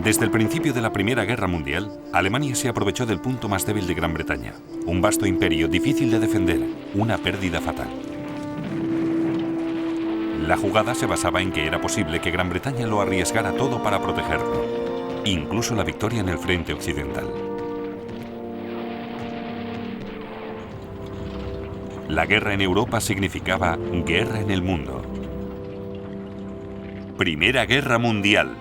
Desde el principio de la Primera Guerra Mundial, Alemania se aprovechó del punto más débil de Gran Bretaña, un vasto imperio difícil de defender, una pérdida fatal. La jugada se basaba en que era posible que Gran Bretaña lo arriesgara todo para protegerlo, incluso la victoria en el frente occidental. La guerra en Europa significaba guerra en el mundo. Primera Guerra Mundial.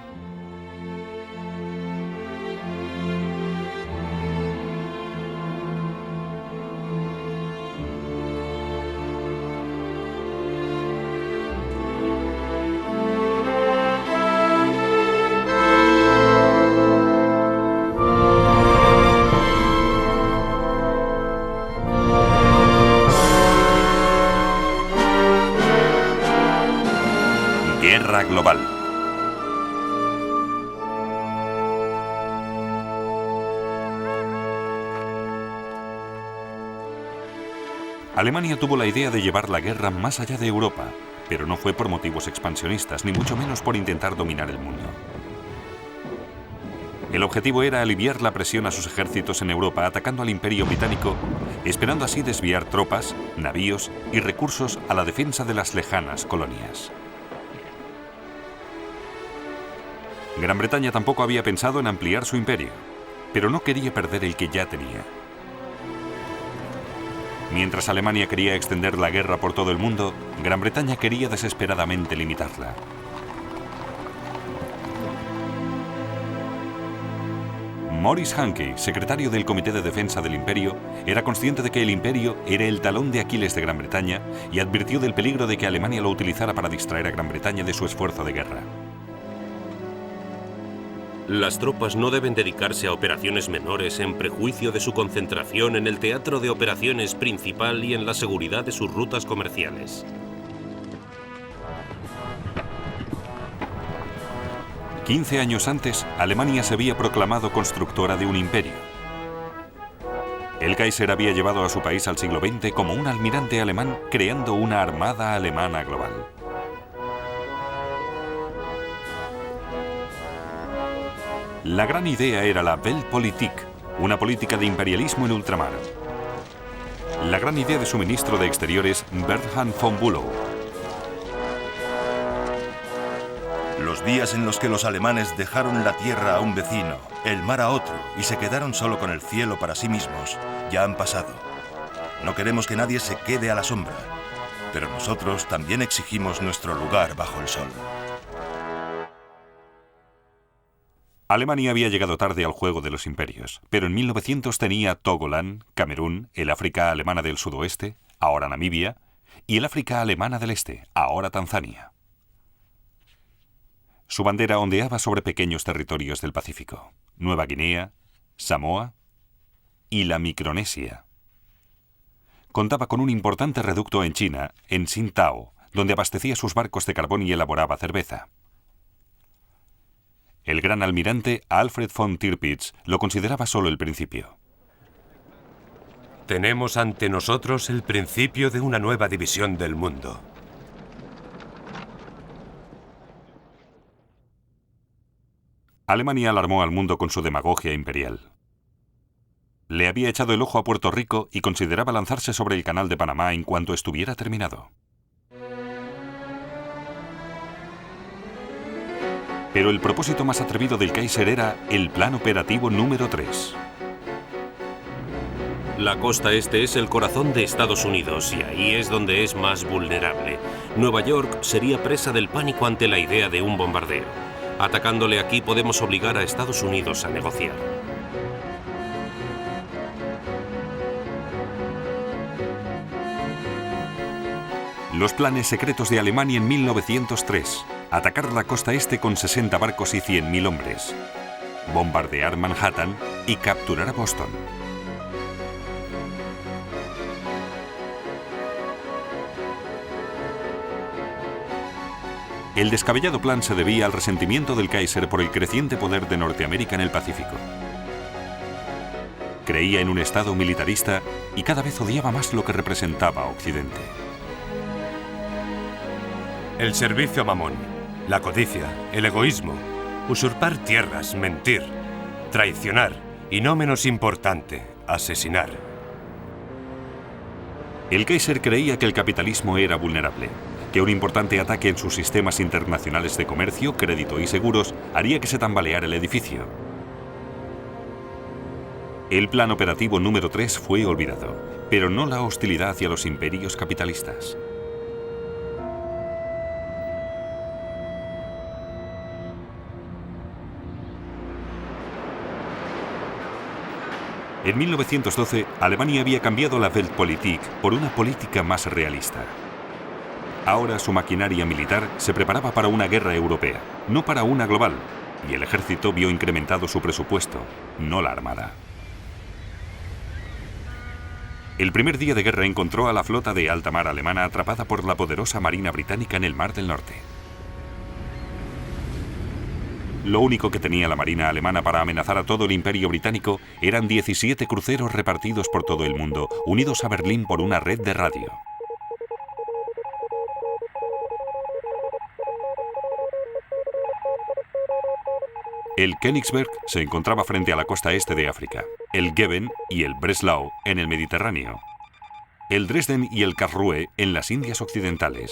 Guerra global. Alemania tuvo la idea de llevar la guerra más allá de Europa, pero no fue por motivos expansionistas, ni mucho menos por intentar dominar el mundo. El objetivo era aliviar la presión a sus ejércitos en Europa, atacando al Imperio Británico, esperando así desviar tropas, navíos y recursos a la defensa de las lejanas colonias. Gran Bretaña tampoco había pensado en ampliar su imperio, pero no quería perder el que ya tenía. Mientras Alemania quería extender la guerra por todo el mundo, Gran Bretaña quería desesperadamente limitarla. Maurice Hankey, secretario del Comité de Defensa del Imperio, era consciente de que el Imperio era el talón de Aquiles de Gran Bretaña y advirtió del peligro de que Alemania lo utilizara para distraer a Gran Bretaña de su esfuerzo de guerra. Las tropas no deben dedicarse a operaciones menores en prejuicio de su concentración en el teatro de operaciones principal y en la seguridad de sus rutas comerciales. 15 años antes, Alemania se había proclamado constructora de un imperio. El Kaiser había llevado a su país al siglo XX como un almirante alemán, creando una armada alemana global. La gran idea era la Weltpolitik, una política de imperialismo en ultramar. La gran idea de su ministro de Exteriores, Bernhard von Bülow. Los días en los que los alemanes dejaron la tierra a un vecino, el mar a otro, y se quedaron solo con el cielo para sí mismos, ya han pasado. No queremos que nadie se quede a la sombra, pero nosotros también exigimos nuestro lugar bajo el sol. Alemania había llegado tarde al juego de los imperios, pero en 1900 tenía Togoland, Camerún, el África alemana del sudoeste, ahora Namibia, y el África alemana del este, ahora Tanzania. Su bandera ondeaba sobre pequeños territorios del Pacífico, Nueva Guinea, Samoa y la Micronesia. Contaba con un importante reducto en China, en Tsingtao, donde abastecía sus barcos de carbón y elaboraba cerveza. El gran almirante Alfred von Tirpitz lo consideraba solo el principio. Tenemos ante nosotros el principio de una nueva división del mundo. Alemania alarmó al mundo con su demagogia imperial. Le había echado el ojo a Puerto Rico y consideraba lanzarse sobre el Canal de Panamá en cuanto estuviera terminado. Pero el propósito más atrevido del Kaiser era el Plan Operativo número 3. La costa este es el corazón de Estados Unidos y ahí es donde es más vulnerable. Nueva York sería presa del pánico ante la idea de un bombardeo. Atacándole aquí podemos obligar a Estados Unidos a negociar. Los planes secretos de Alemania en 1903. Atacar la costa este con 60 barcos y 100.000 hombres. Bombardear Manhattan y capturar a Boston. El descabellado plan se debía al resentimiento del Kaiser por el creciente poder de Norteamérica en el Pacífico. Creía en un Estado militarista y cada vez odiaba más lo que representaba Occidente. El servicio a Mamón, la codicia, el egoísmo. Usurpar tierras, mentir, traicionar y, no menos importante, asesinar. El Kaiser creía que el capitalismo era vulnerable, que un importante ataque en sus sistemas internacionales de comercio, crédito y seguros haría que se tambaleara el edificio. El plan operativo número 3 fue olvidado, pero no la hostilidad hacia los imperios capitalistas. En 1912, Alemania había cambiado la Weltpolitik por una política más realista. Ahora su maquinaria militar se preparaba para una guerra europea, no para una global, y el ejército vio incrementado su presupuesto, no la armada. El primer día de guerra encontró a la flota de alta mar alemana atrapada por la poderosa marina británica en el Mar del Norte. Lo único que tenía la marina alemana para amenazar a todo el imperio británico eran 17 cruceros repartidos por todo el mundo, unidos a Berlín por una red de radio. El Königsberg se encontraba frente a la costa este de África, el Goeben y el Breslau en el Mediterráneo, el Dresden y el Karlsruhe en las Indias Occidentales,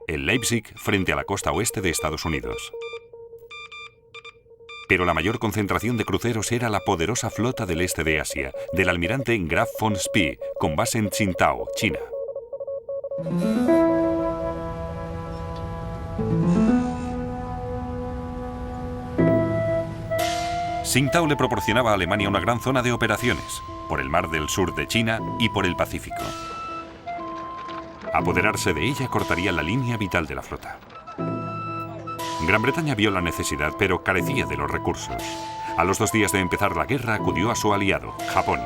el Leipzig frente a la costa oeste de Estados Unidos. Pero la mayor concentración de cruceros era la poderosa flota del este de Asia, del almirante Graf von Spee, con base en Tsingtao, China. Tsingtao le proporcionaba a Alemania una gran zona de operaciones, por el mar del sur de China y por el Pacífico. Apoderarse de ella cortaría la línea vital de la flota. Gran Bretaña vio la necesidad, pero carecía de los recursos. A los 2 días de empezar la guerra, acudió a su aliado, Japón.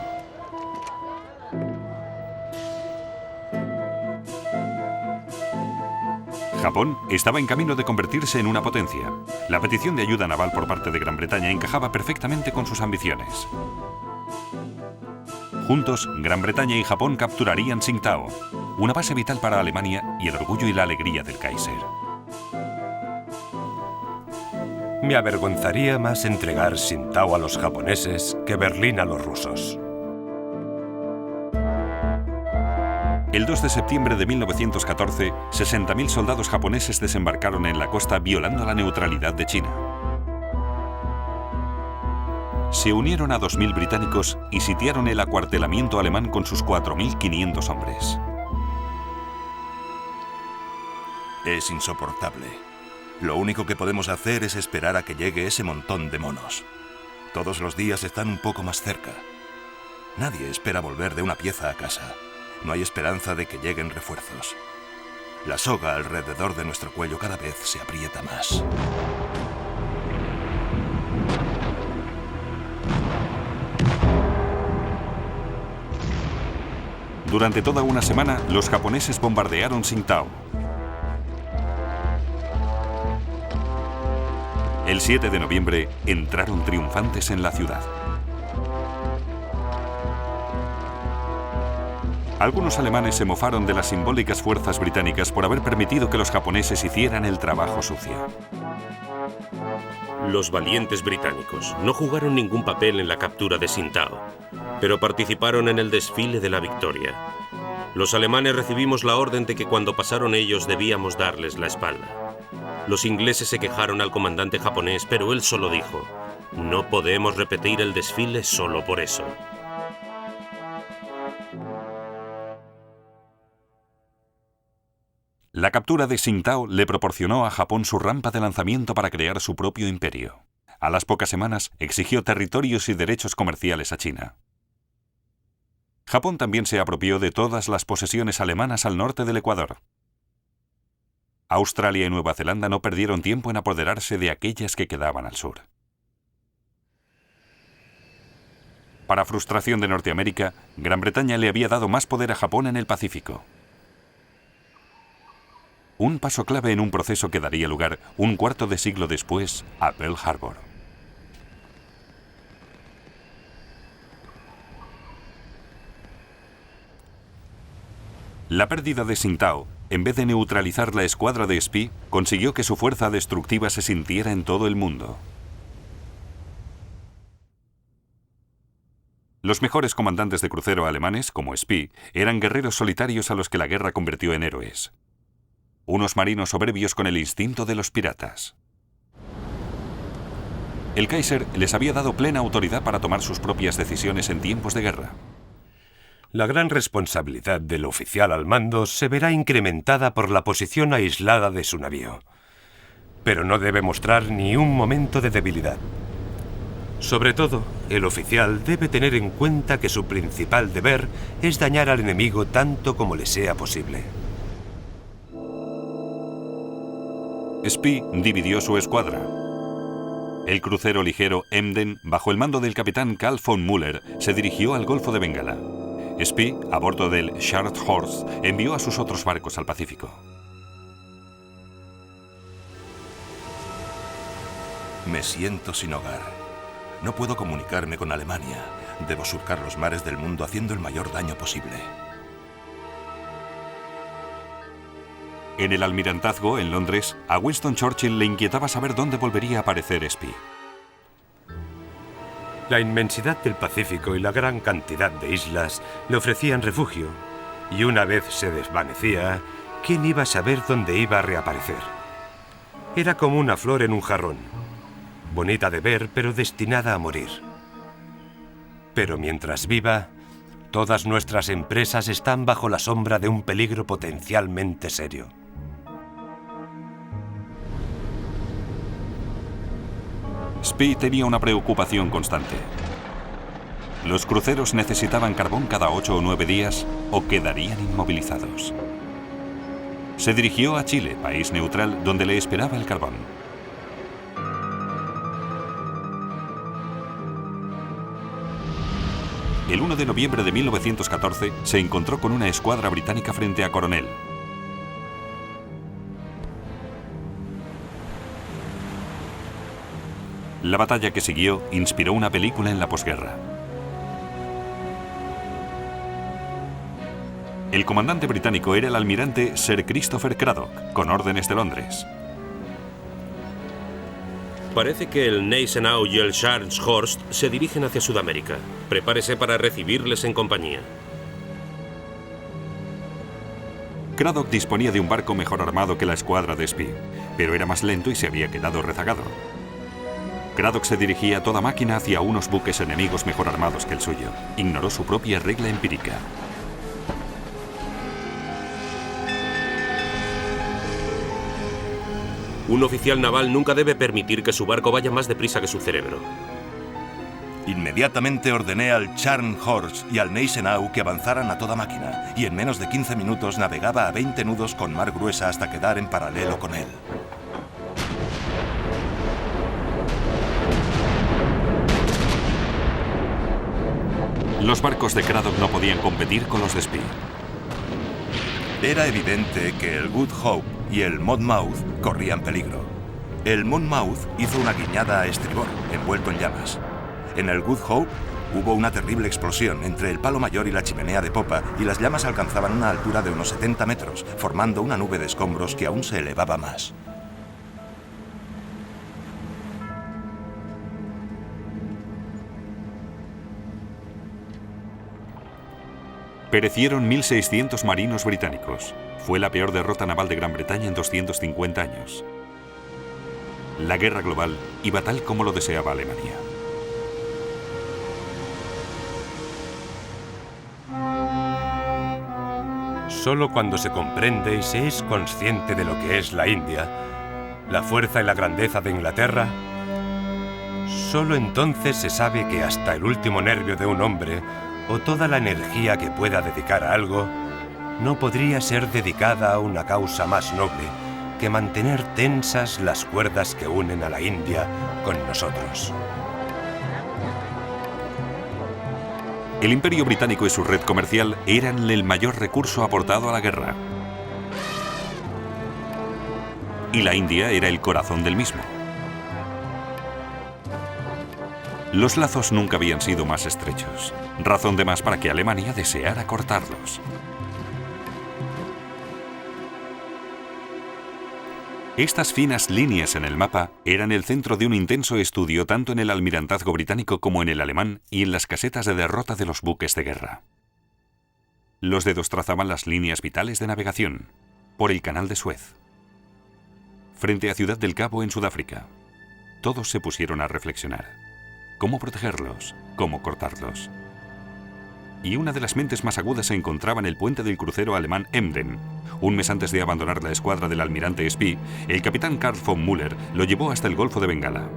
Japón estaba en camino de convertirse en una potencia. La petición de ayuda naval por parte de Gran Bretaña encajaba perfectamente con sus ambiciones. Juntos, Gran Bretaña y Japón capturarían Tsingtao, una base vital para Alemania y el orgullo y la alegría del Kaiser. Me avergonzaría más entregar Tsingtao a los japoneses que Berlín a los rusos. El 2 de septiembre de 1914, 60.000 soldados japoneses desembarcaron en la costa violando la neutralidad de China. Se unieron a 2.000 británicos y sitiaron el acuartelamiento alemán con sus 4.500 hombres. Es insoportable. Lo único que podemos hacer es esperar a que llegue ese montón de monos. Todos los días están un poco más cerca. Nadie espera volver de una pieza a casa. No hay esperanza de que lleguen refuerzos. La soga alrededor de nuestro cuello cada vez se aprieta más. Durante toda una semana, los japoneses bombardearon Tsingtao. El 7 de noviembre, entraron triunfantes en la ciudad. Algunos alemanes se mofaron de las simbólicas fuerzas británicas por haber permitido que los japoneses hicieran el trabajo sucio. Los valientes británicos no jugaron ningún papel en la captura de Tsingtao, pero participaron en el desfile de la victoria. Los alemanes recibimos la orden de que cuando pasaron ellos debíamos darles la espalda. Los ingleses se quejaron al comandante japonés, pero él solo dijo: "No podemos repetir el desfile solo por eso". La captura de Tsingtao le proporcionó a Japón su rampa de lanzamiento para crear su propio imperio. A las pocas semanas, exigió territorios y derechos comerciales a China. Japón también se apropió de todas las posesiones alemanas al norte del Ecuador. Australia y Nueva Zelanda no perdieron tiempo en apoderarse de aquellas que quedaban al sur. Para frustración de Norteamérica, Gran Bretaña le había dado más poder a Japón en el Pacífico. Un paso clave en un proceso que daría lugar un cuarto de siglo después a Pearl Harbor. La pérdida de Tsingtao en vez de neutralizar la escuadra de Spee, consiguió que su fuerza destructiva se sintiera en todo el mundo. Los mejores comandantes de crucero alemanes, como Spee, eran guerreros solitarios a los que la guerra convirtió en héroes. Unos marinos soberbios con el instinto de los piratas. El Kaiser les había dado plena autoridad para tomar sus propias decisiones en tiempos de guerra. La gran responsabilidad del oficial al mando se verá incrementada por la posición aislada de su navío. Pero no debe mostrar ni un momento de debilidad. Sobre todo, el oficial debe tener en cuenta que su principal deber es dañar al enemigo tanto como le sea posible. Spee dividió su escuadra. El crucero ligero Emden, bajo el mando del capitán Karl von Müller, se dirigió al Golfo de Bengala. Spee, a bordo del Scharnhorst, envió a sus otros barcos al Pacífico. Me siento sin hogar. No puedo comunicarme con Alemania. Debo surcar los mares del mundo haciendo el mayor daño posible. En el almirantazgo, en Londres, a Winston Churchill le inquietaba saber dónde volvería a aparecer Spee. La inmensidad del Pacífico y la gran cantidad de islas le ofrecían refugio, y una vez se desvanecía, ¿quién iba a saber dónde iba a reaparecer? Era como una flor en un jarrón, bonita de ver, pero destinada a morir. Pero mientras viva, todas nuestras empresas están bajo la sombra de un peligro potencialmente serio. Spee tenía una preocupación constante. Los cruceros necesitaban carbón cada 8 o 9 días o quedarían inmovilizados. Se dirigió a Chile, país neutral, donde le esperaba el carbón. El 1 de noviembre de 1914 se encontró con una escuadra británica frente a Coronel. La batalla que siguió inspiró una película en la posguerra. El comandante británico era el almirante Sir Christopher Cradock, con órdenes de Londres. Parece que el Gneisenau y el Scharnhorst se dirigen hacia Sudamérica. Prepárese para recibirles en compañía. Cradock disponía de un barco mejor armado que la escuadra de Spee, pero era más lento y se había quedado rezagado. Cradock se dirigía a toda máquina hacia unos buques enemigos mejor armados que el suyo. Ignoró su propia regla empírica. Un oficial naval nunca debe permitir que su barco vaya más deprisa que su cerebro. Inmediatamente ordené al Scharnhorst y al Gneisenau que avanzaran a toda máquina, y en menos de 15 minutos navegaba a 20 nudos con mar gruesa hasta quedar en paralelo con él. Los barcos de Cradock no podían competir con los de Spee. Era evidente que el Good Hope y el Monmouth corrían peligro. El Monmouth hizo una guiñada a estribor, envuelto en llamas. En el Good Hope hubo una terrible explosión entre el palo mayor y la chimenea de popa, y las llamas alcanzaban una altura de unos 70 metros, formando una nube de escombros que aún se elevaba más. Perecieron 1.600 marinos británicos. Fue la peor derrota naval de Gran Bretaña en 250 años. La guerra global iba tal como lo deseaba Alemania. Solo cuando se comprende y se es consciente de lo que es la India, la fuerza y la grandeza de Inglaterra, solo entonces se sabe que hasta el último nervio de un hombre o toda la energía que pueda dedicar a algo no podría ser dedicada a una causa más noble que mantener tensas las cuerdas que unen a la India con nosotros. El Imperio Británico y su red comercial eran el mayor recurso aportado a la guerra. Y la India era el corazón del mismo. Los lazos nunca habían sido más estrechos, razón de más para que Alemania deseara cortarlos. Estas finas líneas en el mapa eran el centro de un intenso estudio tanto en el almirantazgo británico como en el alemán y en las casetas de derrota de los buques de guerra. Los dedos trazaban las líneas vitales de navegación por el Canal de Suez. Frente a Ciudad del Cabo en Sudáfrica, todos se pusieron a reflexionar. ¿Cómo protegerlos? ¿Cómo cortarlos? Y una de las mentes más agudas se encontraba en el puente del crucero alemán Emden. Un mes antes de abandonar la escuadra del almirante Spee, el capitán Karl von Müller lo llevó hasta el Golfo de Bengala.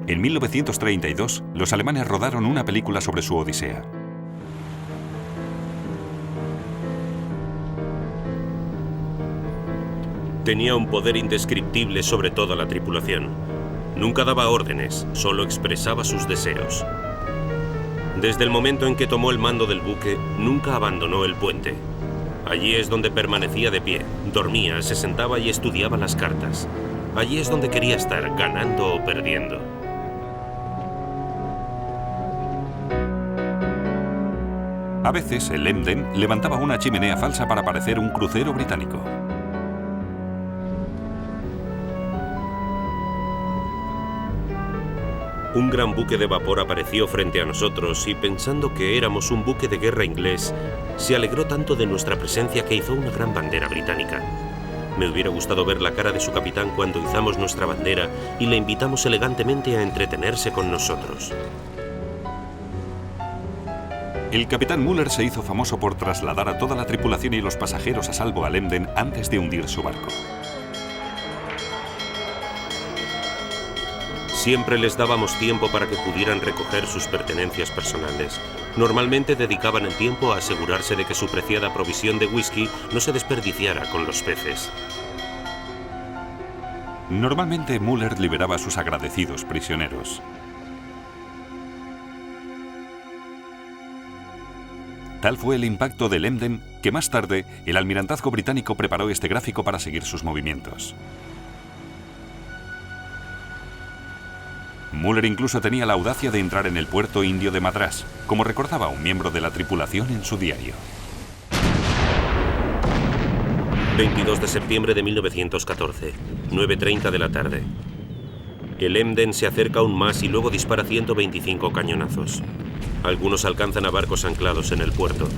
En 1932, los alemanes rodaron una película sobre su odisea. Tenía un poder indescriptible sobre toda la tripulación. Nunca daba órdenes, solo expresaba sus deseos. Desde el momento en que tomó el mando del buque, nunca abandonó el puente. Allí es donde permanecía de pie, dormía, se sentaba y estudiaba las cartas. Allí es donde quería estar, ganando o perdiendo. A veces, el Emden levantaba una chimenea falsa para parecer un crucero británico. Un gran buque de vapor apareció frente a nosotros y, pensando que éramos un buque de guerra inglés, se alegró tanto de nuestra presencia que izó una gran bandera británica. Me hubiera gustado ver la cara de su capitán cuando izamos nuestra bandera y le invitamos elegantemente a entretenerse con nosotros. El capitán Müller se hizo famoso por trasladar a toda la tripulación y los pasajeros a salvo al Emden antes de hundir su barco. Siempre les dábamos tiempo para que pudieran recoger sus pertenencias personales. Normalmente dedicaban el tiempo a asegurarse de que su preciada provisión de whisky no se desperdiciara con los peces. Normalmente Müller liberaba a sus agradecidos prisioneros. Tal fue el impacto del Emden que más tarde el almirantazgo británico preparó este gráfico para seguir sus movimientos. Müller incluso tenía la audacia de entrar en el puerto indio de Madrás, como recordaba un miembro de la tripulación en su diario. 22 de septiembre de 1914, 9:30 de la tarde. El Emden se acerca aún más y luego dispara 125 cañonazos. Algunos alcanzan a barcos anclados en el puerto.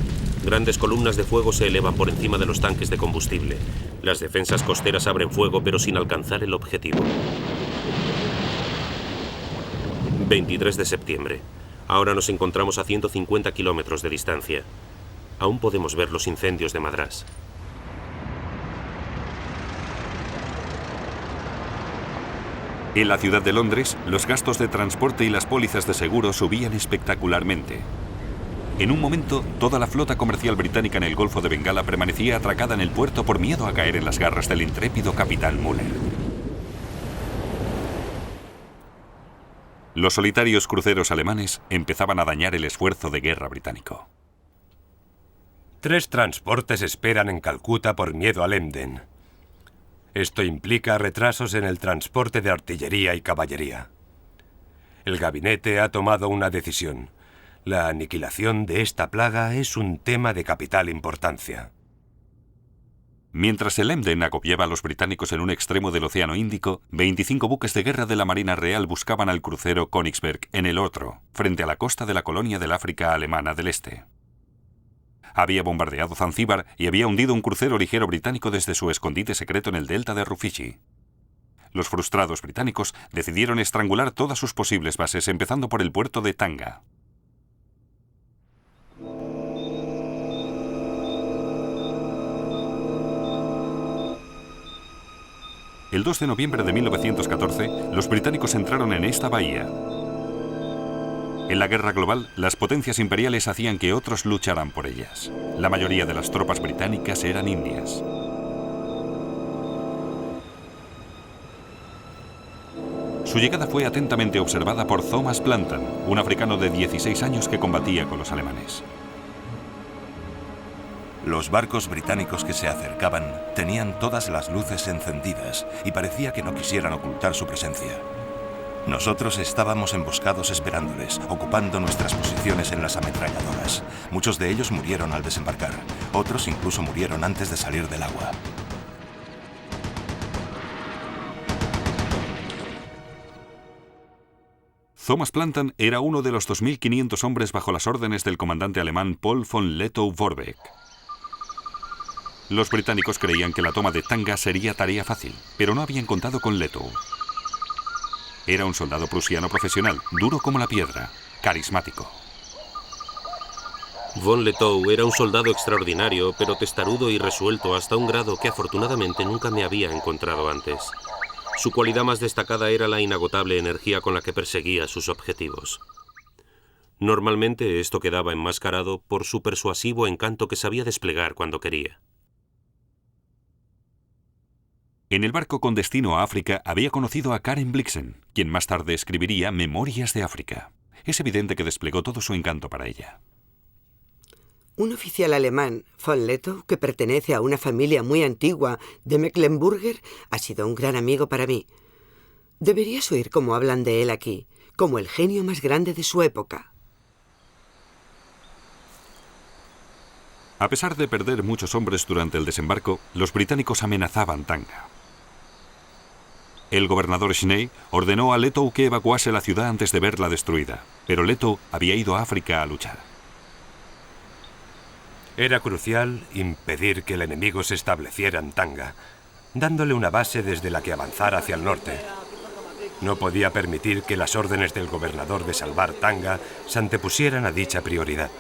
Grandes columnas de fuego se elevan por encima de los tanques de combustible. Las defensas costeras abren fuego, pero sin alcanzar el objetivo. 23 de septiembre. Ahora nos encontramos a 150 kilómetros de distancia. Aún podemos ver los incendios de Madrás. En la ciudad de Londres, los gastos de transporte y las pólizas de seguro subían espectacularmente. En un momento, toda la flota comercial británica en el Golfo de Bengala permanecía atracada en el puerto por miedo a caer en las garras del intrépido capitán Müller. Los solitarios cruceros alemanes empezaban a dañar el esfuerzo de guerra británico. 3 transportes esperan en Calcuta por miedo al Emden. Esto implica retrasos en el transporte de artillería y caballería. El gabinete ha tomado una decisión. La aniquilación de esta plaga es un tema de capital importancia. Mientras el Emden agobiaba a los británicos en un extremo del Océano Índico, 25 buques de guerra de la Marina Real buscaban al crucero Königsberg en el otro, frente a la costa de la colonia del África alemana del Este. Había bombardeado Zanzíbar y había hundido un crucero ligero británico desde su escondite secreto en el delta de Rufiji. Los frustrados británicos decidieron estrangular todas sus posibles bases, empezando por el puerto de Tanga. El 2 de noviembre de 1914, los británicos entraron en esta bahía. En la guerra global, las potencias imperiales hacían que otros lucharan por ellas. La mayoría de las tropas británicas eran indias. Su llegada fue atentamente observada por Thomas Plantan, un africano de 16 años que combatía con los alemanes. Los barcos británicos que se acercaban tenían todas las luces encendidas y parecía que no quisieran ocultar su presencia. Nosotros estábamos emboscados esperándoles, ocupando nuestras posiciones en las ametralladoras. Muchos de ellos murieron al desembarcar, otros incluso murieron antes de salir del agua. Thomas Plantan era uno de los 2.500 hombres bajo las órdenes del comandante alemán Paul von Lettow-Vorbeck. Los británicos creían que la toma de Tanga sería tarea fácil, pero no habían contado con Lettow. Era un soldado prusiano profesional, duro como la piedra, carismático. Von Lettow era un soldado extraordinario, pero testarudo y resuelto hasta un grado que afortunadamente nunca me había encontrado antes. Su cualidad más destacada era la inagotable energía con la que perseguía sus objetivos. Normalmente esto quedaba enmascarado por su persuasivo encanto que sabía desplegar cuando quería. En el barco con destino a África había conocido a Karen Blixen, quien más tarde escribiría Memorias de África. Es evidente que desplegó todo su encanto para ella. Un oficial alemán, von Lettow, que pertenece a una familia muy antigua de Mecklenburger, ha sido un gran amigo para mí. Deberías oír cómo hablan de él aquí, como el genio más grande de su época. A pesar de perder muchos hombres durante el desembarco, los británicos amenazaban Tanga. El gobernador Schnee ordenó a Lettow que evacuase la ciudad antes de verla destruida, pero Lettow había ido a África a luchar. Era crucial impedir que el enemigo se estableciera en Tanga, dándole una base desde la que avanzar hacia el norte. No podía permitir que las órdenes del gobernador de salvar Tanga se antepusieran a dicha prioridad.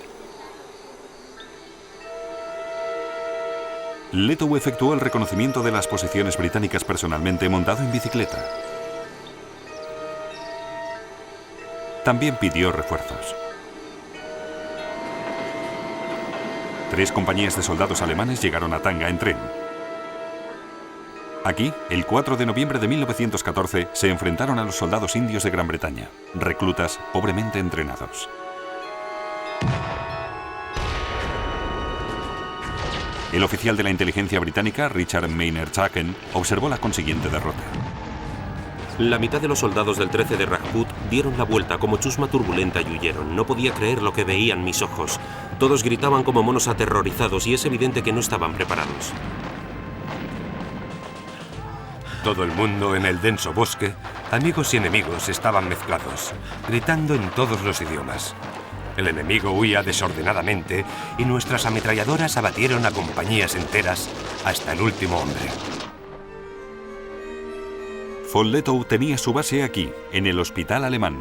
Lettow efectuó el reconocimiento de las posiciones británicas personalmente montado en bicicleta. También pidió refuerzos. 3 compañías de soldados alemanes llegaron a Tanga en tren. Aquí, el 4 de noviembre de 1914, se enfrentaron a los soldados indios de Gran Bretaña, reclutas pobremente entrenados. El oficial de la inteligencia británica, Richard Maynard Jacken, observó la consiguiente derrota. La mitad de los soldados del 13 de Rajput dieron la vuelta como chusma turbulenta y huyeron. No podía creer lo que veían mis ojos. Todos gritaban como monos aterrorizados y es evidente que no estaban preparados. Todo el mundo en el denso bosque, amigos y enemigos, estaban mezclados, gritando en todos los idiomas. El enemigo huía desordenadamente y nuestras ametralladoras abatieron a compañías enteras hasta el último hombre. Von Lettow tenía su base aquí, en el hospital alemán.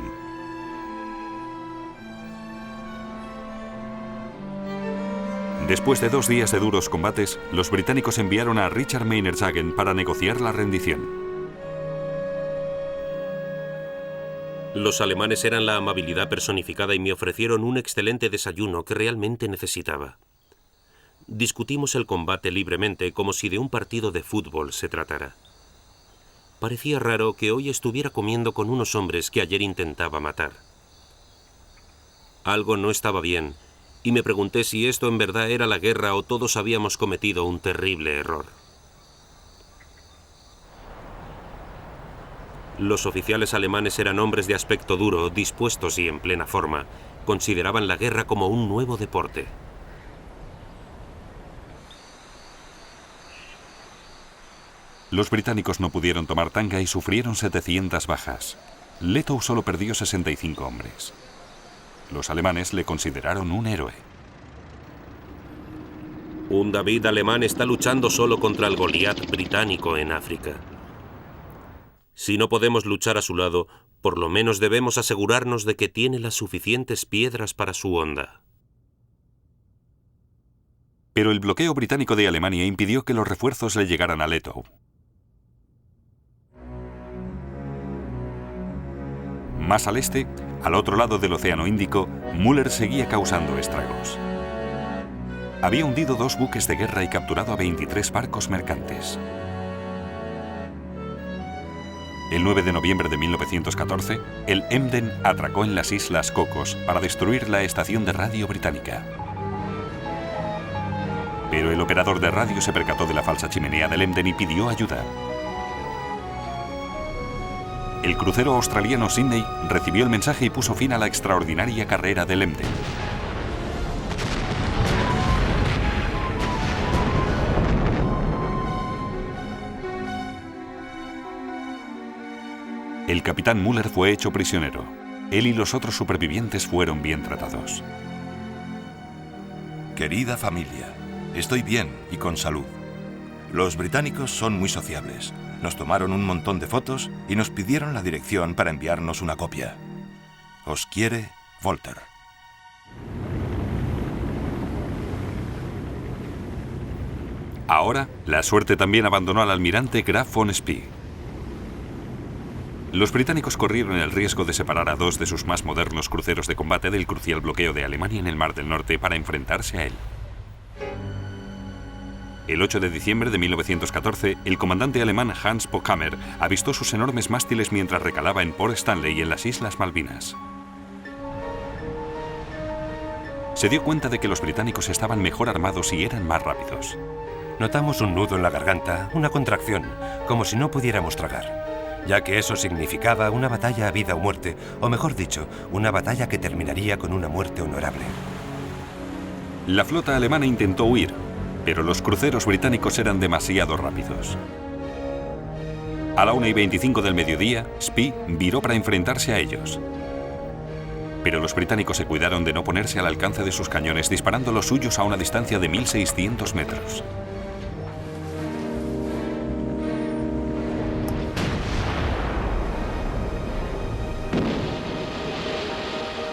Después de 2 días de duros combates, los británicos enviaron a Richard Maynard Jacken para negociar la rendición. Los alemanes eran la amabilidad personificada y me ofrecieron un excelente desayuno que realmente necesitaba. Discutimos el combate libremente como si de un partido de fútbol se tratara. Parecía raro que hoy estuviera comiendo con unos hombres que ayer intentaba matar. Algo no estaba bien, y me pregunté si esto en verdad era la guerra o todos habíamos cometido un terrible error. Los oficiales alemanes eran hombres de aspecto duro, dispuestos y en plena forma. Consideraban la guerra como un nuevo deporte. Los británicos no pudieron tomar Tanga y sufrieron 700 bajas. Lettow solo perdió 65 hombres. Los alemanes le consideraron un héroe. Un David alemán está luchando solo contra el Goliat británico en África. Si no podemos luchar a su lado, por lo menos debemos asegurarnos de que tiene las suficientes piedras para su honda. Pero el bloqueo británico de Alemania impidió que los refuerzos le llegaran a Lettow. Más al este, al otro lado del Océano Índico, Müller seguía causando estragos. Había hundido 2 buques de guerra y capturado a 23 barcos mercantes. El 9 de noviembre de 1914, el Emden atracó en las Islas Cocos para destruir la estación de radio británica. Pero el operador de radio se percató de la falsa chimenea del Emden y pidió ayuda. El crucero australiano Sydney recibió el mensaje y puso fin a la extraordinaria carrera del Emden. El capitán Müller fue hecho prisionero. él y los otros supervivientes fueron bien tratados. Querida familia, estoy bien y con salud. Los británicos son muy sociables. Nos tomaron un montón de fotos y nos pidieron la dirección para enviarnos una copia. Os quiere, Walter. Ahora, la suerte también abandonó al almirante Graf von Spee. Los británicos corrieron el riesgo de separar a dos de sus más modernos cruceros de combate del crucial bloqueo de Alemania en el Mar del Norte para enfrentarse a él. El 8 de diciembre de 1914, el comandante alemán Hans Pockhammer avistó sus enormes mástiles mientras recalaba en Port Stanley en las Islas Malvinas. Se dio cuenta de que los británicos estaban mejor armados y eran más rápidos. Notamos un nudo en la garganta, una contracción, como si no pudiéramos tragar, ya que eso significaba una batalla a vida o muerte, o mejor dicho, una batalla que terminaría con una muerte honorable. La flota alemana intentó huir, pero los cruceros británicos eran demasiado rápidos. A la 1:25 del mediodía, Spee viró para enfrentarse a ellos. Pero los británicos se cuidaron de no ponerse al alcance de sus cañones, disparando los suyos a una distancia de 1.600 metros.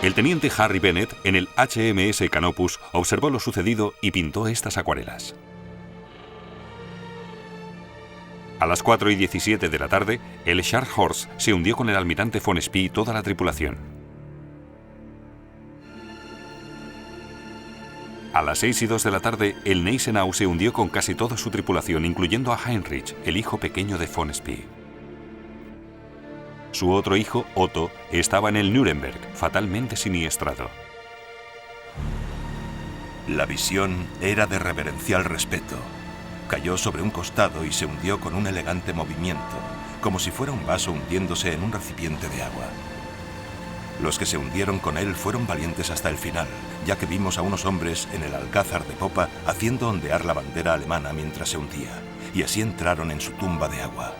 El teniente Harry Bennett, en el HMS Canopus, observó lo sucedido y pintó estas acuarelas. A las 4:17 de la tarde, el Scharnhorst se hundió con el almirante von Spee y toda la tripulación. A las 6:02 de la tarde, el Gneisenau se hundió con casi toda su tripulación, incluyendo a Heinrich, el hijo pequeño de von Spee. Su otro hijo, Otto, estaba en el Nuremberg, fatalmente siniestrado. La visión era de reverencial respeto. Cayó sobre un costado y se hundió con un elegante movimiento, como si fuera un vaso hundiéndose en un recipiente de agua. Los que se hundieron con él fueron valientes hasta el final, ya que vimos a unos hombres en el alcázar de popa haciendo ondear la bandera alemana mientras se hundía, y así entraron en su tumba de agua.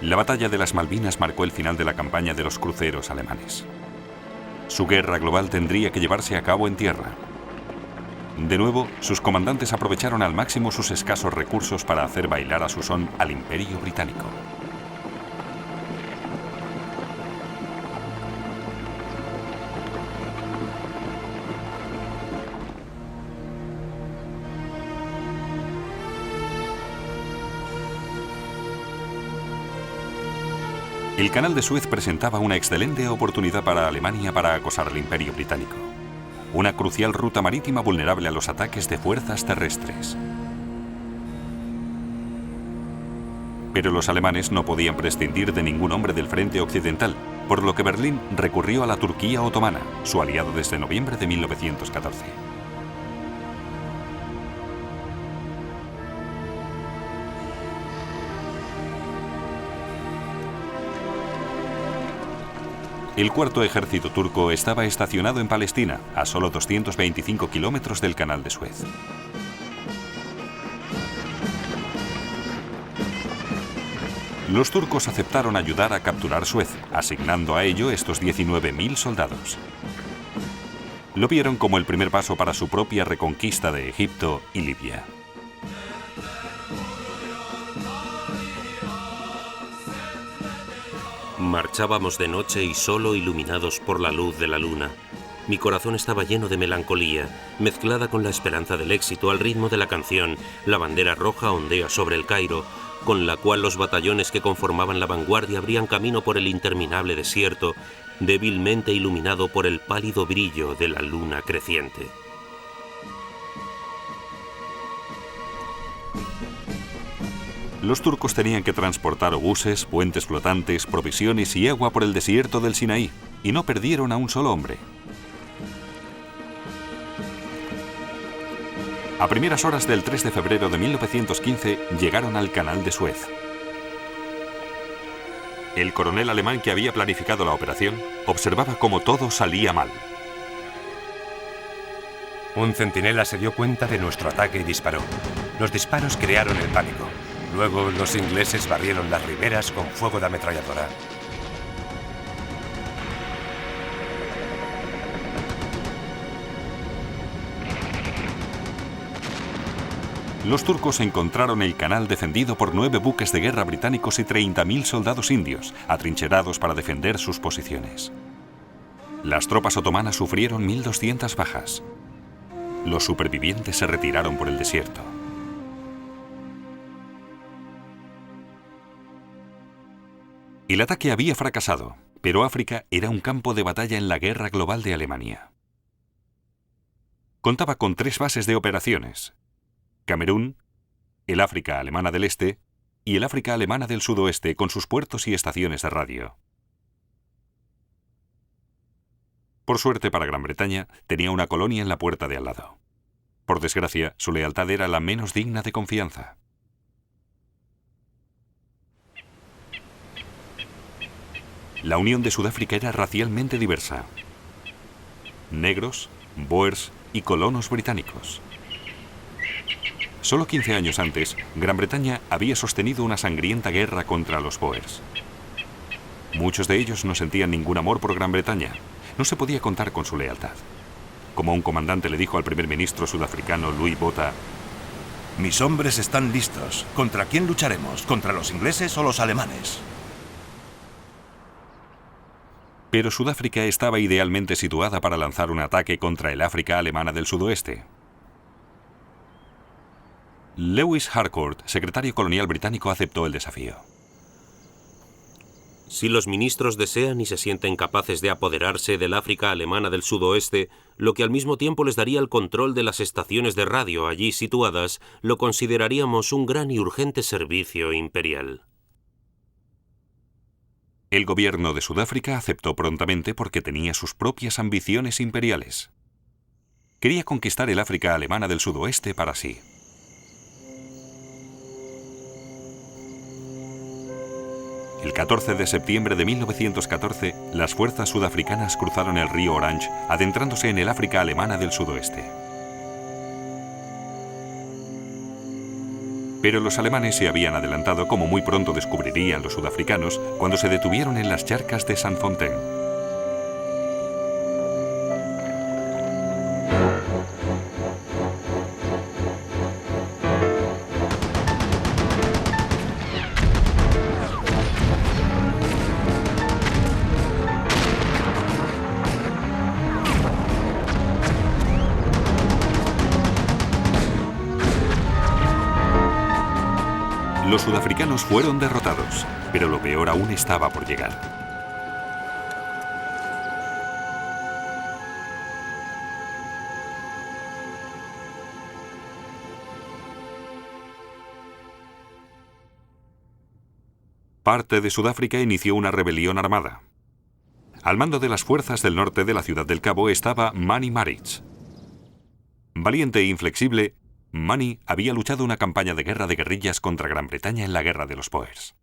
La batalla de las Malvinas marcó el final de la campaña de los cruceros alemanes. Su guerra global tendría que llevarse a cabo en tierra. De nuevo, sus comandantes aprovecharon al máximo sus escasos recursos para hacer bailar a su son al Imperio Británico. El Canal de Suez presentaba una excelente oportunidad para Alemania para acosar al Imperio Británico. Una crucial ruta marítima vulnerable a los ataques de fuerzas terrestres. Pero los alemanes no podían prescindir de ningún hombre del frente occidental, por lo que Berlín recurrió a la Turquía otomana, su aliado desde noviembre de 1914. El cuarto ejército turco estaba estacionado en Palestina, a solo 225 kilómetros del Canal de Suez. Los turcos aceptaron ayudar a capturar Suez, asignando a ello estos 19.000 soldados. Lo vieron como el primer paso para su propia reconquista de Egipto y Libia. Marchábamos de noche y solo iluminados por la luz de la luna. Mi corazón estaba lleno de melancolía, mezclada con la esperanza del éxito al ritmo de la canción La bandera roja ondea sobre el Cairo, con la cual los batallones que conformaban la vanguardia abrían camino por el interminable desierto, débilmente iluminado por el pálido brillo de la luna creciente. Los turcos tenían que transportar obuses, puentes flotantes, provisiones y agua por el desierto del Sinaí, y no perdieron a un solo hombre. A primeras horas del 3 de febrero de 1915 llegaron al Canal de Suez. El coronel alemán que había planificado la operación observaba cómo todo salía mal. Un centinela se dio cuenta de nuestro ataque y disparó. Los disparos crearon el pánico. Luego los ingleses barrieron las riberas con fuego de ametralladora. Los turcos encontraron el canal defendido por 9 buques de guerra británicos y 30.000 soldados indios, atrincherados para defender sus posiciones. Las tropas otomanas sufrieron 1.200 bajas. Los supervivientes se retiraron por el desierto. El ataque había fracasado, pero África era un campo de batalla en la guerra global de Alemania. Contaba con 3 bases de operaciones: Camerún, el África alemana del Este y el África alemana del Sudoeste, con sus puertos y estaciones de radio. Por suerte para Gran Bretaña, tenía una colonia en la puerta de al lado. Por desgracia, su lealtad era la menos digna de confianza. La Unión de Sudáfrica era racialmente diversa: negros, boers y colonos británicos. Solo 15 años antes, Gran Bretaña había sostenido una sangrienta guerra contra los boers. Muchos de ellos no sentían ningún amor por Gran Bretaña. No se podía contar con su lealtad. Como un comandante le dijo al primer ministro sudafricano Louis Botha: mis hombres están listos. ¿Contra quién lucharemos? ¿Contra los ingleses o los alemanes? Pero Sudáfrica estaba idealmente situada para lanzar un ataque contra el África alemana del sudoeste. Lewis Harcourt, secretario colonial británico, aceptó el desafío. Si los ministros desean y se sienten capaces de apoderarse del África alemana del sudoeste, lo que al mismo tiempo les daría el control de las estaciones de radio allí situadas, lo consideraríamos un gran y urgente servicio imperial. El gobierno de Sudáfrica aceptó prontamente porque tenía sus propias ambiciones imperiales. Quería conquistar el África alemana del sudoeste para sí. El 14 de septiembre de 1914, las fuerzas sudafricanas cruzaron el río Orange, adentrándose en el África alemana del sudoeste. Pero los alemanes se habían adelantado, como muy pronto descubrirían los sudafricanos, cuando se detuvieron en las charcas de Saint-Fontaine. Los sudafricanos fueron derrotados, pero lo peor aún estaba por llegar. Parte de Sudáfrica inició una rebelión armada. Al mando de las fuerzas del norte de la ciudad del Cabo estaba Manny Marich. Valiente e inflexible, Manny había luchado una campaña de guerra de guerrillas contra Gran Bretaña en la Guerra de los Boers.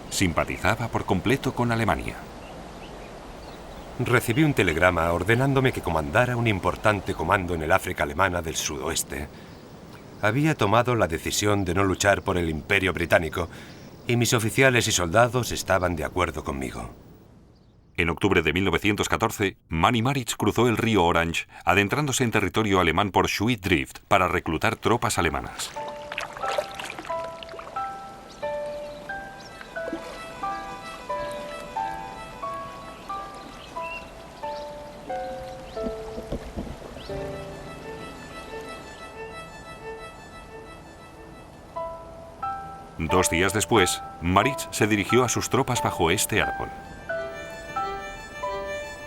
Simpatizaba por completo con Alemania. Recibí un telegrama ordenándome que comandara un importante comando en el África alemana del sudoeste. Había tomado la decisión de no luchar por el Imperio Británico y mis oficiales y soldados estaban de acuerdo conmigo. En octubre de 1914, Manny Marich cruzó el río Orange, adentrándose en territorio alemán por Schwyz-Drift para reclutar tropas alemanas. Dos días después, Marich se dirigió a sus tropas bajo este árbol.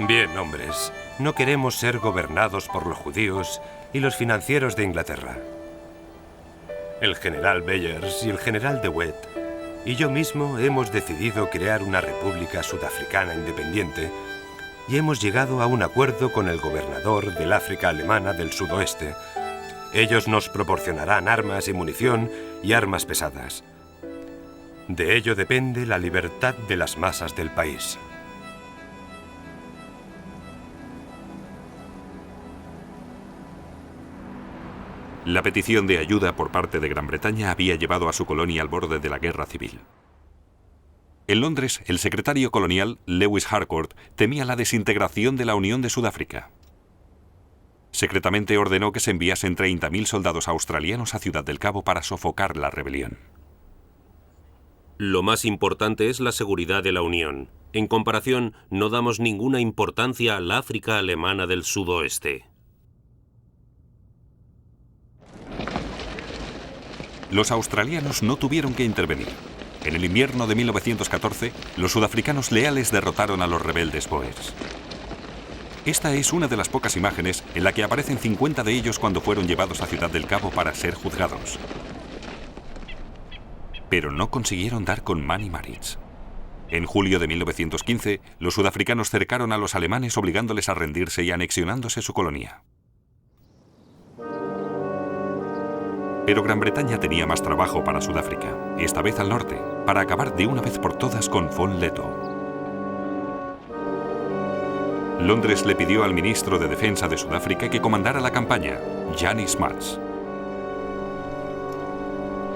Bien, hombres, no queremos ser gobernados por los judíos y los financieros de Inglaterra. El general Beyers y el general de Wet y yo mismo hemos decidido crear una república sudafricana independiente y hemos llegado a un acuerdo con el gobernador del África alemana del sudoeste. Ellos nos proporcionarán armas y munición y armas pesadas. De ello depende la libertad de las masas del país. La petición de ayuda por parte de Gran Bretaña había llevado a su colonia al borde de la guerra civil. En Londres, el secretario colonial Lewis Harcourt temía la desintegración de la Unión de Sudáfrica. Secretamente ordenó que se enviasen 30.000 soldados australianos a Ciudad del Cabo para sofocar la rebelión. Lo más importante es la seguridad de la Unión. En comparación, no damos ninguna importancia a la África alemana del sudoeste. Los australianos no tuvieron que intervenir. En el invierno de 1914, los sudafricanos leales derrotaron a los rebeldes boers. Esta es una de las pocas imágenes en la que aparecen 50 de ellos cuando fueron llevados a Ciudad del Cabo para ser juzgados. Pero no consiguieron dar con Manny Maritz. En julio de 1915, los sudafricanos cercaron a los alemanes obligándoles a rendirse y anexionándose su colonia. Pero Gran Bretaña tenía más trabajo para Sudáfrica, esta vez al norte, para acabar de una vez por todas con von Lettow. Londres le pidió al ministro de Defensa de Sudáfrica que comandara la campaña, Johnny Smuts.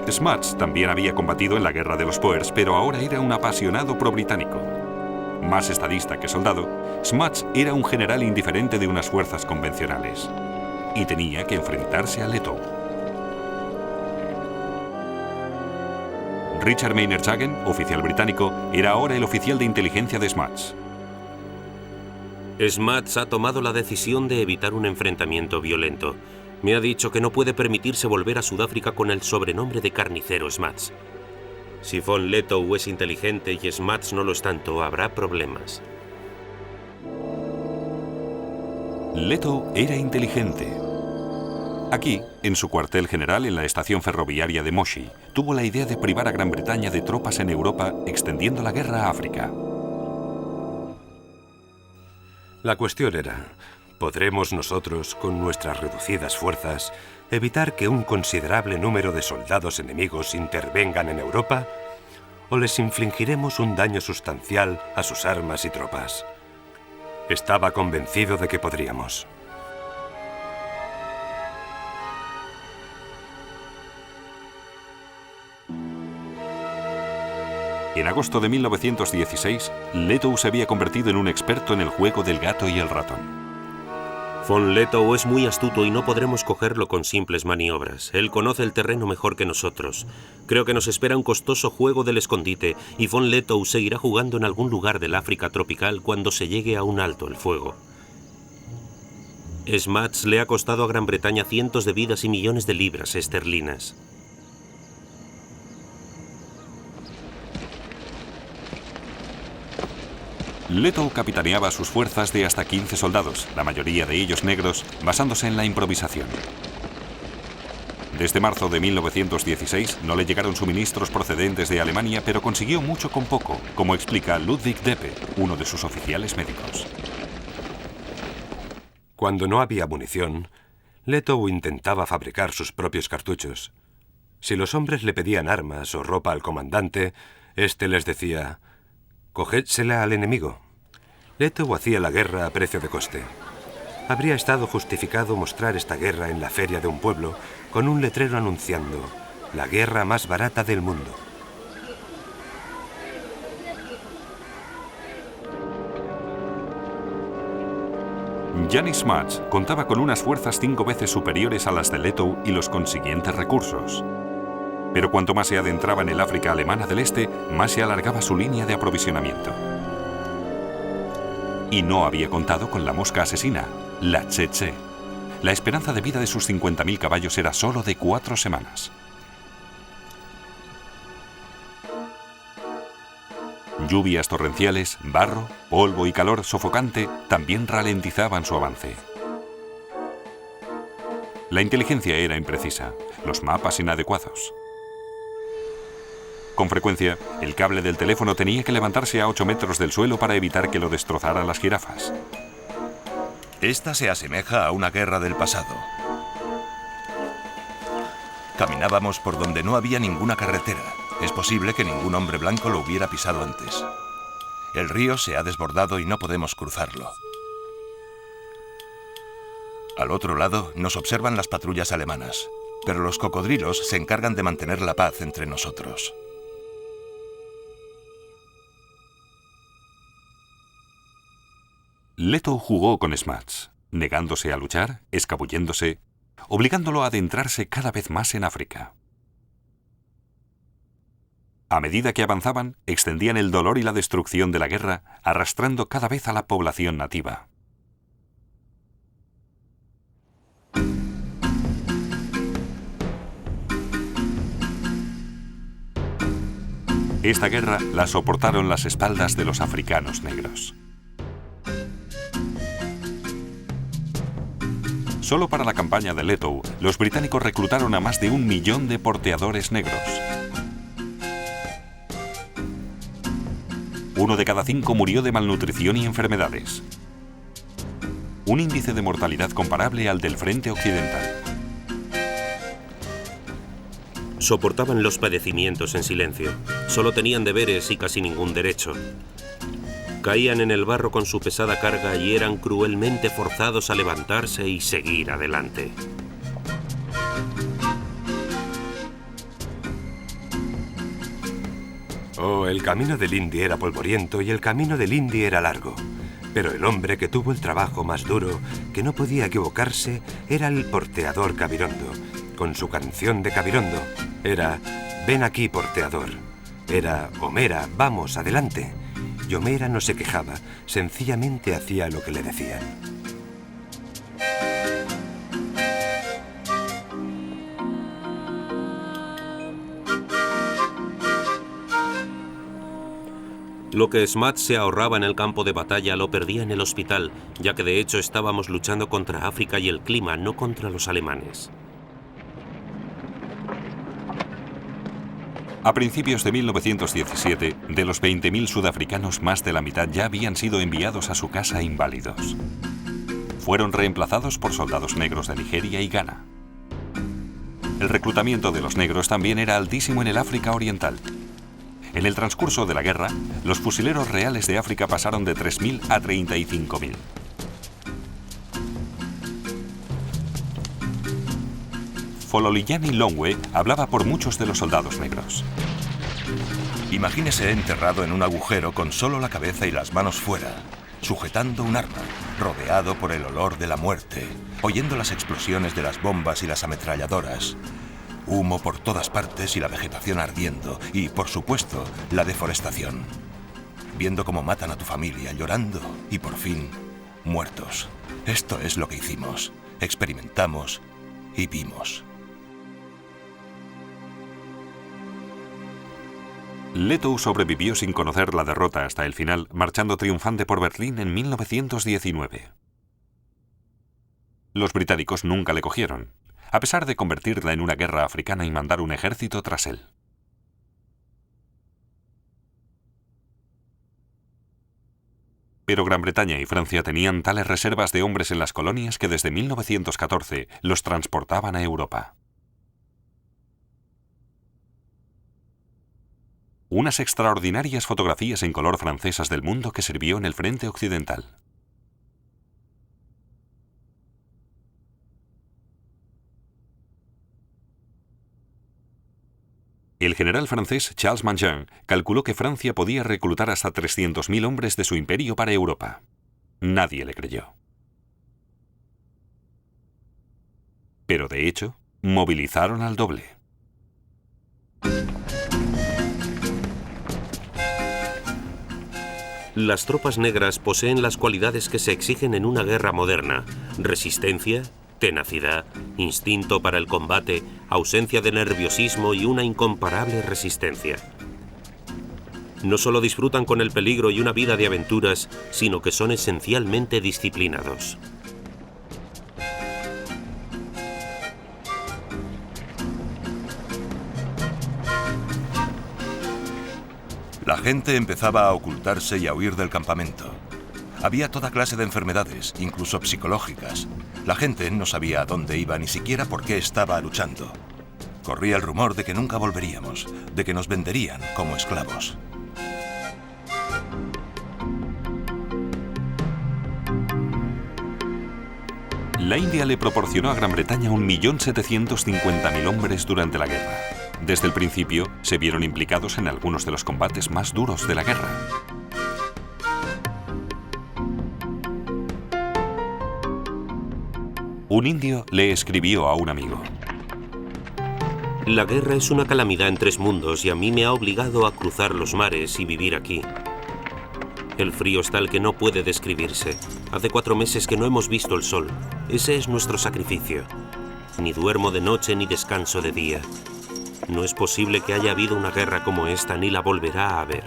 Smuts también había combatido en la guerra de los Boers, pero ahora era un apasionado pro-británico. Más estadista que soldado, Smuts era un general indiferente de unas fuerzas convencionales. Y tenía que enfrentarse a Lettow. Richard Maynard Jagan, oficial británico, era ahora el oficial de inteligencia de Smuts. Smuts ha tomado la decisión de evitar un enfrentamiento violento. Me ha dicho que no puede permitirse volver a Sudáfrica con el sobrenombre de carnicero Smuts. Si von Lettow es inteligente y Smuts no lo es tanto, habrá problemas. Lettow era inteligente. Aquí, en su cuartel general en la estación ferroviaria de Moshi, tuvo la idea de privar a Gran Bretaña de tropas en Europa, extendiendo la guerra a África. La cuestión era, ¿podremos nosotros, con nuestras reducidas fuerzas, evitar que un considerable número de soldados enemigos intervengan en Europa? ¿O les infligiremos un daño sustancial a sus armas y tropas? Estaba convencido de que podríamos. En agosto de 1916, Lettow se había convertido en un experto en el juego del gato y el ratón. Von Lettow es muy astuto y no podremos cogerlo con simples maniobras. Él conoce el terreno mejor que nosotros. Creo que nos espera un costoso juego del escondite y von Lettow seguirá jugando en algún lugar del África tropical cuando se llegue a un alto el fuego. Smuts le ha costado a Gran Bretaña cientos de vidas y millones de libras esterlinas. Lettow capitaneaba sus fuerzas de hasta 15 soldados, la mayoría de ellos negros, basándose en la improvisación. Desde marzo de 1916 no le llegaron suministros procedentes de Alemania, pero consiguió mucho con poco, como explica Ludwig Deppe, uno de sus oficiales médicos. Cuando no había munición, Lettow intentaba fabricar sus propios cartuchos. Si los hombres le pedían armas o ropa al comandante, éste les decía: «Cogédsela al enemigo». Lettow hacía la guerra a precio de coste. Habría estado justificado mostrar esta guerra en la feria de un pueblo con un letrero anunciando «La guerra más barata del mundo». Johnny Smuts contaba con unas fuerzas 5 veces superiores a las de Lettow y los consiguientes recursos. Pero cuanto más se adentraba en el África alemana del Este, más se alargaba su línea de aprovisionamiento. Y no había contado con la mosca asesina, la tsetse. La esperanza de vida de sus 50.000 caballos era solo de 4 semanas. Lluvias torrenciales, barro, polvo y calor sofocante también ralentizaban su avance. La inteligencia era imprecisa, los mapas inadecuados. Con frecuencia, el cable del teléfono tenía que levantarse a 8 metros del suelo para evitar que lo destrozaran las jirafas. Esta se asemeja a una guerra del pasado. Caminábamos por donde no había ninguna carretera. Es posible que ningún hombre blanco lo hubiera pisado antes. El río se ha desbordado y no podemos cruzarlo. Al otro lado nos observan las patrullas alemanas, pero los cocodrilos se encargan de mantener la paz entre nosotros. Leto jugó con Smuts, negándose a luchar, escabulléndose, obligándolo a adentrarse cada vez más en África. A medida que avanzaban, extendían el dolor y la destrucción de la guerra, arrastrando cada vez a la población nativa. Esta guerra la soportaron las espaldas de los africanos negros. Solo para la campaña de Leto, los británicos reclutaron a más de 1 millón de porteadores negros. 1 de cada 5 murió de malnutrición y enfermedades. Un índice de mortalidad comparable al del frente occidental. Soportaban los padecimientos en silencio. Solo tenían deberes y casi ningún derecho. Caían en el barro con su pesada carga y eran cruelmente forzados a levantarse y seguir adelante. Oh, el camino del Indy era polvoriento y el camino del Indy era largo. Pero el hombre que tuvo el trabajo más duro, que no podía equivocarse, era el porteador Cavirondo, con su canción de Cavirondo. Era, ven aquí, porteador. Era, Homera, vamos, adelante. Y Homera no se quejaba, sencillamente hacía lo que le decían. Lo que Smuts se ahorraba en el campo de batalla lo perdía en el hospital, ya que de hecho estábamos luchando contra África y el clima, no contra los alemanes. A principios de 1917, de los 20.000 sudafricanos, más de la mitad ya habían sido enviados a su casa inválidos. Fueron reemplazados por soldados negros de Nigeria y Ghana. El reclutamiento de los negros también era altísimo en el África Oriental. En el transcurso de la guerra, los fusileros reales de África pasaron de 3.000 a 35.000. Fololiyani Longwe hablaba por muchos de los soldados negros. Imagínese enterrado en un agujero con solo la cabeza y las manos fuera, sujetando un arma, rodeado por el olor de la muerte, oyendo las explosiones de las bombas y las ametralladoras, humo por todas partes y la vegetación ardiendo, y, por supuesto, la deforestación. Viendo cómo matan a tu familia, llorando, y por fin, muertos. Esto es lo que hicimos, experimentamos y vimos. Leto sobrevivió sin conocer la derrota hasta el final, marchando triunfante por Berlín en 1919. Los británicos nunca le cogieron, a pesar de convertirla en una guerra africana y mandar un ejército tras él. Pero Gran Bretaña y Francia tenían tales reservas de hombres en las colonias que desde 1914 los transportaban a Europa. Unas extraordinarias fotografías en color francesas del mundo que sirvió en el frente occidental. El general francés Charles Mangin calculó que Francia podía reclutar hasta 300.000 hombres de su imperio para Europa. Nadie le creyó. Pero de hecho, movilizaron al doble. Las tropas negras poseen las cualidades que se exigen en una guerra moderna: resistencia, tenacidad, instinto para el combate, ausencia de nerviosismo y una incomparable resistencia. No solo disfrutan con el peligro y una vida de aventuras, sino que son esencialmente disciplinados. La gente empezaba a ocultarse y a huir del campamento. Había toda clase de enfermedades, incluso psicológicas. La gente no sabía a dónde iba, ni siquiera por qué estaba luchando. Corría el rumor de que nunca volveríamos, de que nos venderían como esclavos. La India le proporcionó a Gran Bretaña 1.750.000 hombres durante la guerra. Desde el principio se vieron implicados en algunos de los combates más duros de la guerra. Un indio le escribió a un amigo: La guerra es una calamidad en 3 mundos y a mí me ha obligado a cruzar los mares y vivir aquí. El frío es tal que no puede describirse. Hace 4 meses que no hemos visto el sol. Ese es nuestro sacrificio. Ni duermo de noche ni descanso de día. No es posible que haya habido una guerra como esta ni la volverá a haber.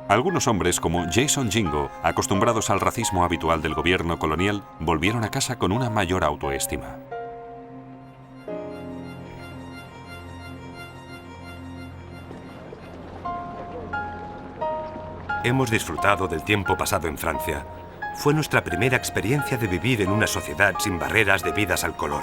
Algunos hombres, como Jason Jingo, acostumbrados al racismo habitual del gobierno colonial, volvieron a casa con una mayor autoestima. Hemos disfrutado del tiempo pasado en Francia. Fue nuestra primera experiencia de vivir en una sociedad sin barreras debidas al color.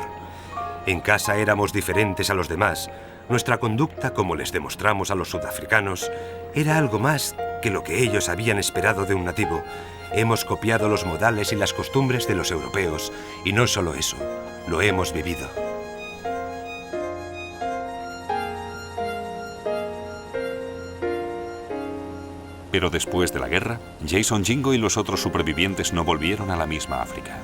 En casa éramos diferentes a los demás. Nuestra conducta, como les demostramos a los sudafricanos, era algo más que lo que ellos habían esperado de un nativo. Hemos copiado los modales y las costumbres de los europeos, y no solo eso, lo hemos vivido. Pero después de la guerra, Jason Jingo y los otros supervivientes no volvieron a la misma África.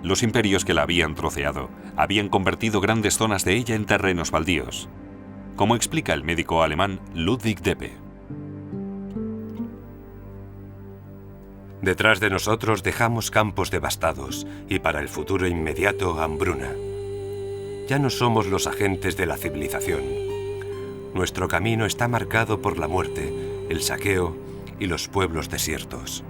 Los imperios que la habían troceado habían convertido grandes zonas de ella en terrenos baldíos, como explica el médico alemán Ludwig Deppe. Detrás de nosotros dejamos campos devastados y para el futuro inmediato hambruna. Ya no somos los agentes de la civilización. Nuestro camino está marcado por la muerte, el saqueo y los pueblos desiertos.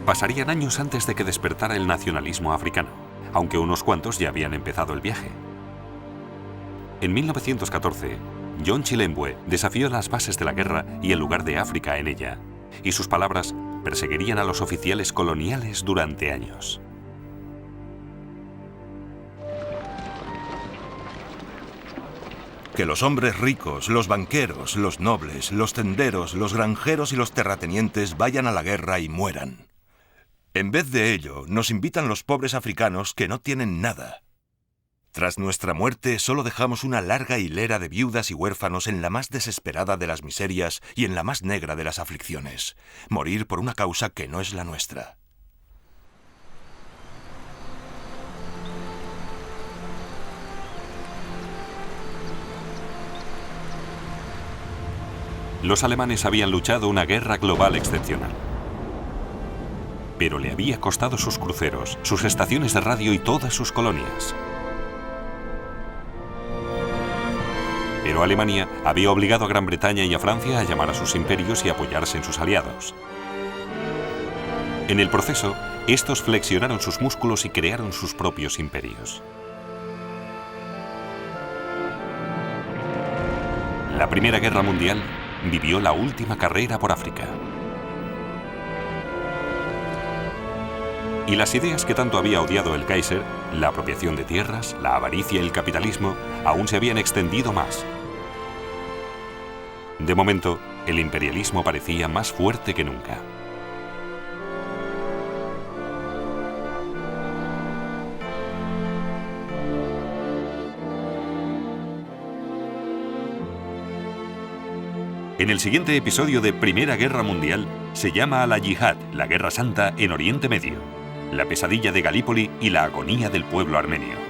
Pasarían años antes de que despertara el nacionalismo africano, aunque unos cuantos ya habían empezado el viaje. En 1914, John Chilembwe desafió las bases de la guerra y el lugar de África en ella, y sus palabras perseguirían a los oficiales coloniales durante años. Que los hombres ricos, los banqueros, los nobles, los tenderos, los granjeros y los terratenientes vayan a la guerra y mueran. En vez de ello, nos invitan los pobres africanos que no tienen nada. Tras nuestra muerte, solo dejamos una larga hilera de viudas y huérfanos en la más desesperada de las miserias y en la más negra de las aflicciones. Morir por una causa que no es la nuestra. Los alemanes habían luchado una guerra global excepcional. Pero le había costado sus cruceros, sus estaciones de radio y todas sus colonias. Pero Alemania había obligado a Gran Bretaña y a Francia a llamar a sus imperios y apoyarse en sus aliados. En el proceso, estos flexionaron sus músculos y crearon sus propios imperios. La Primera Guerra Mundial vivió la última carrera por África. Y las ideas que tanto había odiado el Kaiser, la apropiación de tierras, la avaricia y el capitalismo, aún se habían extendido más. De momento, el imperialismo parecía más fuerte que nunca. En el siguiente episodio de Primera Guerra Mundial se llama a la Yihad, la Guerra Santa en Oriente Medio, la pesadilla de Galípoli y la agonía del pueblo armenio.